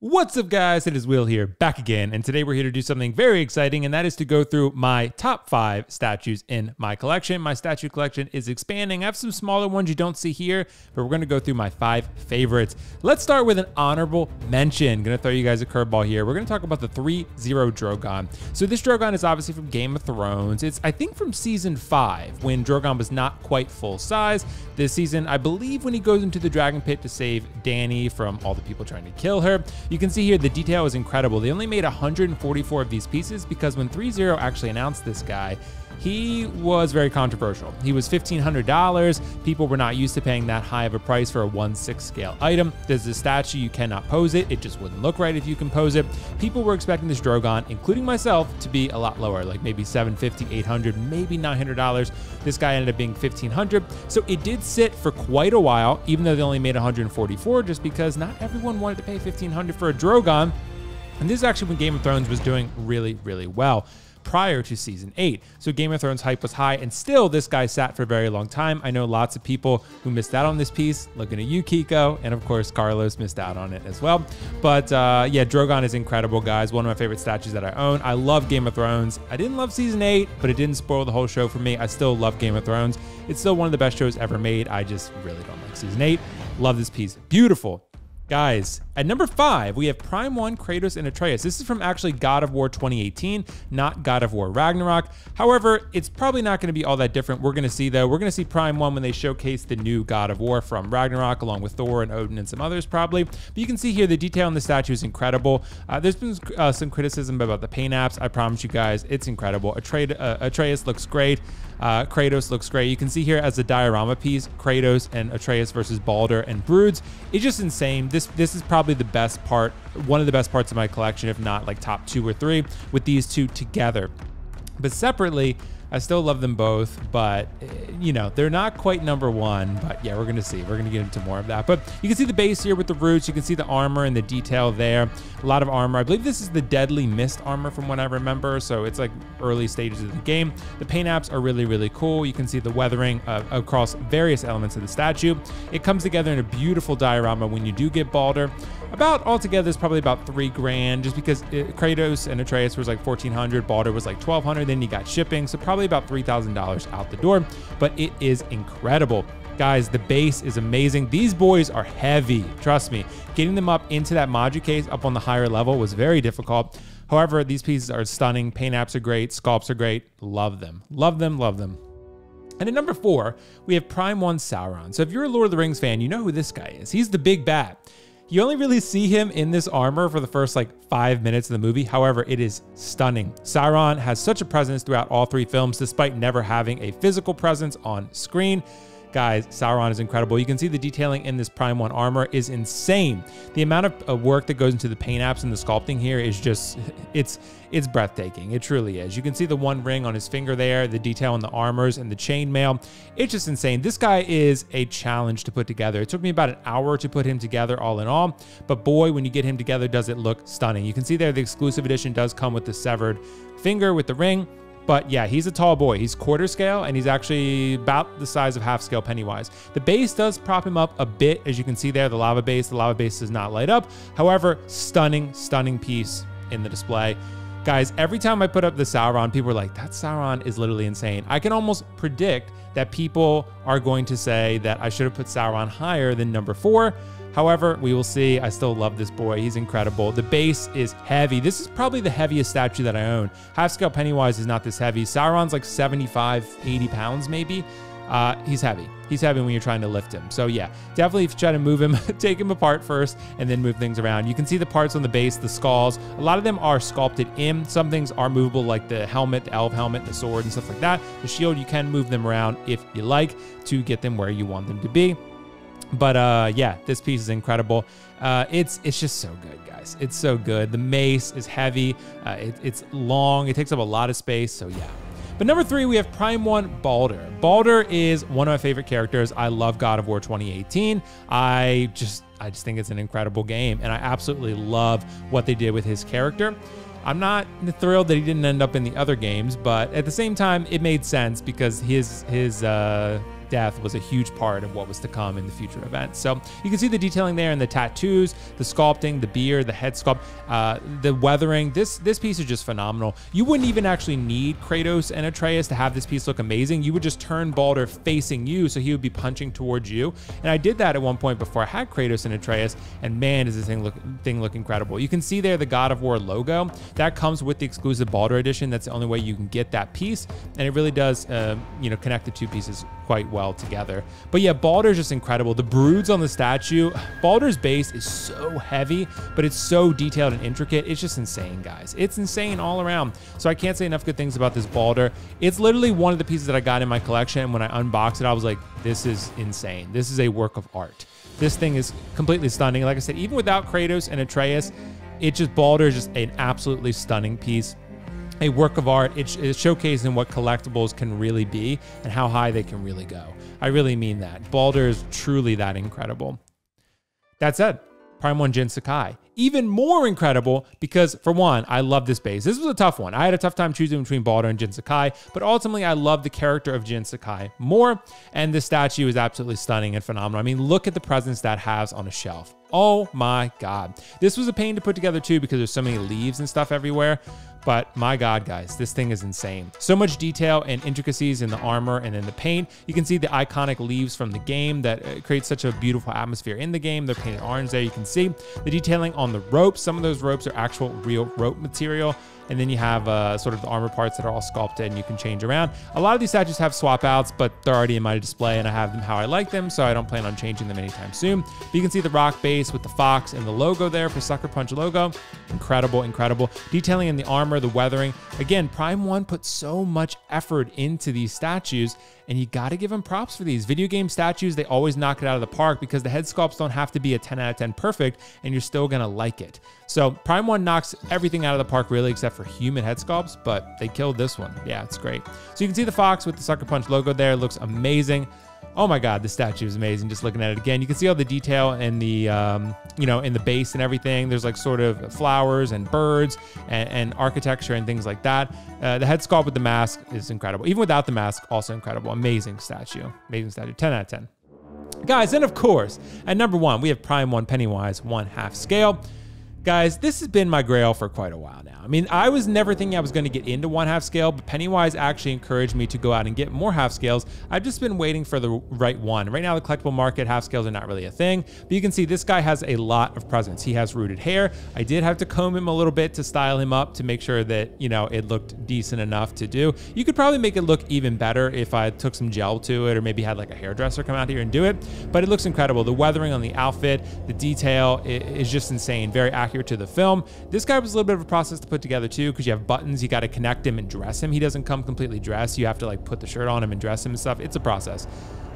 What's up, guys? It is Will here, back again, and today we're here to do something very exciting, and that is to go through my top 5 statues in my collection. My statue collection is expanding. I have some smaller ones you don't see here, but we're going to go through my 5 favorites. Let's start with an honorable mention. Going to throw you guys a curveball here. We're going to talk about the 3-0 Drogon. So this Drogon is obviously from Game of Thrones. It's, I think, from season 5, when Drogon was not quite full size. This season, I believe, when he goes into the dragon pit to save Dany from all the people trying to kill her. You can see here the detail is incredible. They only made 144 of these pieces because when 3-0 actually announced this guy, he was very controversial. He was $1,500. People were not used to paying that high of a price for a 1/6 scale item. There's a statue, you cannot pose it. It just wouldn't look right if you can pose it. People were expecting this Drogon, including myself, to be a lot lower, like maybe $750, $800, maybe $900. This guy ended up being $1,500. So it did sit for quite a while, even though they only made 144, just because not everyone wanted to pay $1,500 for a Drogon. And this is actually when Game of Thrones was doing really, really well, prior to season 8. So Game of Thrones hype was high, and still this guy sat for a very long time. I know lots of people who missed out on this piece. Looking at you, Kiko, and of course Carlos missed out on it as well. But yeah, Drogon is incredible, guys. One of my favorite statues that I own. I love Game of Thrones. I didn't love season 8, but it didn't spoil the whole show for me. I still love Game of Thrones. It's still one of the best shows ever made. I just really don't like season 8. Love this piece. Beautiful. Guys, at number 5, we have Prime 1, Kratos, and Atreus. This is from actually God of War 2018, not God of War Ragnarok. However, it's probably not going to be all that different. We're going to see, though. We're going to see Prime 1 when they showcase the new God of War from Ragnarok, along with Thor and Odin and some others, probably. But you can see here the detail in the statue is incredible. There's been some criticism about the paint apps. I promise you guys, it's incredible. Atreus looks great. Kratos looks great. You can see here as a diorama piece, Kratos and Atreus versus Balder and Broods. It's just insane. This is probably the best part, one of the best parts of my collection, if not like top 2 or 3, with these two together. But separately, I still love them both, but you know, they're not quite number 1. But yeah, we're going to see. We're going to get into more of that. But you can see the base here with the roots. You can see the armor and the detail there. A lot of armor. I believe this is the Deadly Mist armor from what I remember. So it's like early stages of the game. The paint apps are really, really cool. You can see the weathering across various elements of the statue. It comes together in a beautiful diorama when you do get Balder. About altogether, it's probably about $3 grand, just because Kratos and Atreus was like $1,400, Balder was like $1,200, then you got shipping, so probably about $3,000 out the door, but it is incredible. Guys, the base is amazing. These boys are heavy, trust me. Getting them up into that Maju case up on the higher level was very difficult. However, these pieces are stunning. Paint apps are great, sculpts are great. Love them, love them, love them. And at number 4, we have Prime 1 Sauron. So if you're a Lord of the Rings fan, you know who this guy is. He's the big bad. You only really see him in this armor for the first like 5 minutes of the movie. However, it is stunning. Sauron has such a presence throughout all 3 films, despite never having a physical presence on screen. Guys, Sauron is incredible. You can see the detailing in this Prime 1 armor is insane. The amount of work that goes into the paint apps and the sculpting here is just, it's breathtaking. It truly is. You can see the one ring on his finger there, the detail in the armors and the chainmail. It's just insane. This guy is a challenge to put together. It took me about an hour to put him together all in all, but boy, when you get him together, does it look stunning. You can see there the exclusive edition does come with the severed finger with the ring. But yeah, he's a tall boy. He's quarter scale, and he's actually about the size of half scale Pennywise. The base does prop him up a bit, as you can see there, the lava base. The lava base does not light up. However, stunning, stunning piece in the display. Guys, every time I put up the Sauron, people are like, that Sauron is literally insane. I can almost predict that people are going to say that I should have put Sauron higher than number 4. However, we will see. I still love this boy. He's incredible. The base is heavy. This is probably the heaviest statue that I own. Half scale Pennywise is not this heavy. Sauron's like 75, 80 pounds maybe. He's heavy. He's heavy when you're trying to lift him. So yeah, definitely if you try to move him, take him apart first and then move things around. You can see the parts on the base, the skulls. A lot of them are sculpted in. Some things are movable, like the helmet, the elf helmet, the sword and stuff like that. The shield, you can move them around if you like to get them where you want them to be. But yeah, this piece is incredible. It's just so good, guys. It's so good. The mace is heavy. It's long. It takes up a lot of space. So yeah. But number 3, we have Prime 1 Balder. Balder is one of my favorite characters. I love God of War 2018. I just think it's an incredible game, and I absolutely love what they did with his character. I'm not thrilled that he didn't end up in the other games, but at the same time, it made sense because his death was a huge part of what was to come in the future events. So you can see the detailing there in the tattoos, the sculpting, the beard, the head sculpt, the weathering. This piece is just phenomenal. You wouldn't even actually need Kratos and Atreus to have this piece look amazing. You would just turn Baldur facing you, so he would be punching towards you. And I did that at one point before I had Kratos and Atreus, and man, does this thing look incredible. You can see there the God of War logo. That comes with the exclusive Baldur edition. That's the only way you can get that piece, and it really does connect the two pieces quite well together. But yeah, Baldur's just incredible. The broods on the statue, Baldur's base is so heavy, but it's so detailed and intricate. It's just insane, guys. It's insane all around. So I can't say enough good things about this Baldur. It's literally one of the pieces that I got in my collection, and when I unboxed it, I was like, this is insane. This is a work of art. This thing is completely stunning. Like I said, even without Kratos and Atreus, Baldur is just an absolutely stunning piece. A work of art. It's showcasing what collectibles can really be and how high they can really go. I really mean that. Baldur is truly that incredible. That said, Prime 1 Jin Sakai. Even more incredible because, for one, I love this base. This was a tough one. I had a tough time choosing between Baldur and Jin Sakai, but ultimately I love the character of Jin Sakai more, and this statue is absolutely stunning and phenomenal. I mean, look at the presence that has on a shelf. Oh my God. This was a pain to put together too because there's so many leaves and stuff everywhere. But my God, guys, this thing is insane. So much detail and intricacies in the armor and in the paint. You can see the iconic leaves from the game that creates such a beautiful atmosphere in the game. They're painted orange there. You can see the detailing on the ropes. Some of those ropes are actual real rope material. And then you have sort of the armor parts that are all sculpted and you can change around. A lot of these statues have swap outs, but they're already in my display and I have them how I like them, so I don't plan on changing them anytime soon. But you can see the rock base with the fox and the logo there for Sucker Punch logo. Incredible, incredible. Detailing in the armor, the weathering. Again, Prime 1 put so much effort into these statues, and you got to give them props for these. Video game statues, they always knock it out of the park because the head sculpts don't have to be a 10 out of 10 perfect, and you're still going to like it. So Prime 1 knocks everything out of the park really except for human head sculpts, but they killed this one. Yeah, it's great. So you can see the fox with the Sucker Punch logo there. It looks amazing. Oh my God, this statue is amazing. Just looking at it again, you can see all the detail in the, in the base and everything. There's like sort of flowers and birds and architecture and things like that. The head sculpt with the mask is incredible. Even without the mask, also incredible. Amazing statue. Amazing statue. 10 out of 10. Guys, and of course, at number 1, we have Prime 1 Pennywise 1/2 scale. Guys, this has been my grail for quite a while now. I mean, I was never thinking I was going to get into 1/2 scale, but Pennywise actually encouraged me to go out and get more half scales. I've just been waiting for the right one. Right now, the collectible market, half scales are not really a thing, but you can see this guy has a lot of presence. He has rooted hair. I did have to comb him a little bit to style him up to make sure that, it looked decent enough to do. You could probably make it look even better if I took some gel to it or maybe had like a hairdresser come out here and do it, but it looks incredible. The weathering on the outfit, the detail is just insane. Very accurate to the film. This guy was a little bit of a process to put together too, because you have buttons, you got to connect him and dress him. He doesn't come completely dressed. You have to like put the shirt on him and dress him and stuff. It's a process.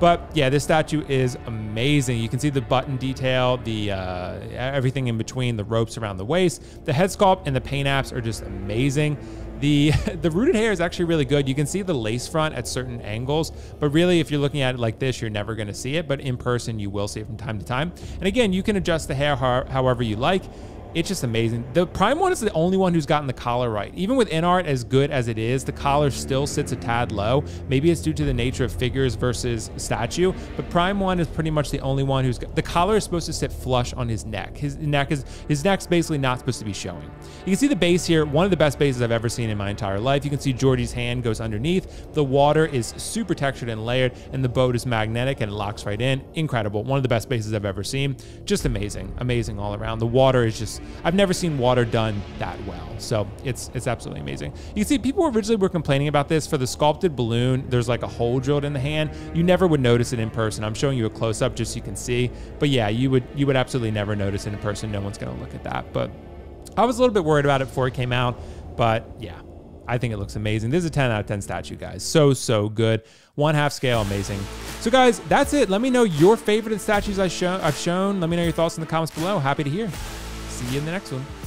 But yeah, this statue is amazing. You can see the button detail, the everything in between, the ropes around the waist. The head sculpt and the paint apps are just amazing. The rooted hair is actually really good. You can see the lace front at certain angles, but really if you're looking at it like this, you're never going to see it, but in person you will see it from time to time. And again, you can adjust the hair however you like. It's just amazing. The Prime 1 is the only one who's gotten the collar right. Even with InArt, as good as it is, the collar still sits a tad low. Maybe it's due to the nature of figures versus statue, but Prime 1 is pretty much the only one who's got, the collar is supposed to sit flush on his neck. His neck's basically not supposed to be showing. You can see the base here, one of the best bases I've ever seen in my entire life. You can see Georgie's hand goes underneath. The water is super textured and layered, and the boat is magnetic and it locks right in. Incredible. One of the best bases I've ever seen. Just amazing. Amazing all around. The water is just, I've never seen water done that well. So it's absolutely amazing. You can see people originally were complaining about this. For the sculpted balloon, there's like a hole drilled in the hand. You never would notice it in person. I'm showing you a close-up just so you can see. But yeah, you would absolutely never notice it in person. No one's gonna look at that. But I was a little bit worried about it before it came out. But yeah, I think it looks amazing. This is a 10 out of 10 statue, guys. So good. 1/2 scale, amazing. So guys, that's it. Let me know your favorite statues I've shown. Let me know your thoughts in the comments below. Happy to hear. See you in the next one.